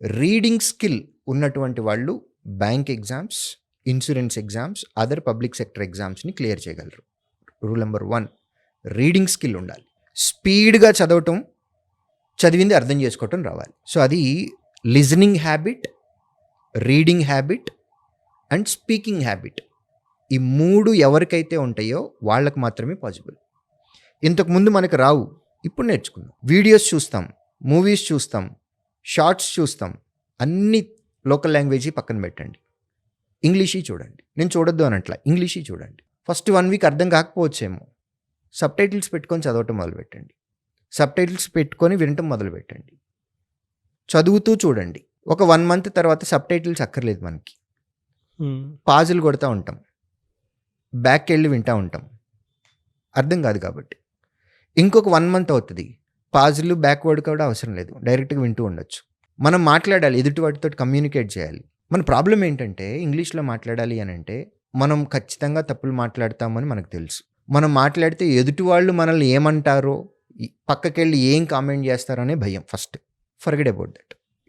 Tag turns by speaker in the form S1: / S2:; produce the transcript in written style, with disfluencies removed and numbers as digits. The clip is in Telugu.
S1: రీడింగ్ స్కిల్ ఉన్నటువంటి వాళ్ళు bank exams, insurance exams, other public sector ఎగ్జామ్స్ని క్లియర్ చేయగలరు. రూల్ నెంబర్ 1, రీడింగ్ స్కిల్ ఉండాలి. స్పీడ్గా చదవటం, చదివింది అర్థం చేసుకోవటం రావాలి. సో అది listening habit, reading habit and speaking habit. ఈ 3 ఎవరికైతే ఉంటాయో వాళ్ళకి మాత్రమే పాసిబుల్. ఇంతకుముందు మనకు రావు, ఇప్పుడు నేర్చుకుందాం. వీడియోస్ చూస్తాం, మూవీస్ చూస్తాం, షార్ట్స్ చూస్తాం, అన్ని లోకల్ లాంగ్వేజ్ పక్కన పెట్టండి, ఇంగ్లీషీ చూడండి. నేను చూడొద్దు అనట్లా, ఇంగ్లీషీ చూడండి. ఫస్ట్ 1 వీక్ అర్థం కాకపోవచ్చేమో, సబ్ టైటిల్స్ పెట్టుకొని చదవటం మొదలుపెట్టండి. సబ్ టైటిల్స్ పెట్టుకొని వినటం మొదలుపెట్టండి. చదువుతూ చూడండి. ఒక 1 మంత్ తర్వాత సబ్ టైటిల్స్ అక్కర్లేదు మనకి. పాజులు కొడతా ఉంటాం, బ్యాక్ వెళ్ళి వింటూ ఉంటాం, అర్థం కాదు కాబట్టి. ఇంకొక 1 మంత్ అవుతుంది, పాజులు బ్యాక్వర్డ్ కూడా అవసరం లేదు, డైరెక్ట్గా వింటూ ఉండొచ్చు. మనం మాట్లాడాలి, ఎదుటి వాటితో కమ్యూనికేట్ చేయాలి. మన ప్రాబ్లం ఏంటంటే ఇంగ్లీష్లో మాట్లాడాలి అని అంటే మనం ఖచ్చితంగా తప్పులు మాట్లాడతామని మనకు తెలుసు. మనం మాట్లాడితే ఎదుటి వాళ్ళు మనల్ని ఏమంటారో, పక్కకెళ్ళి ఏం కామెంట్ చేస్తారో అనే భయం. First forget about that.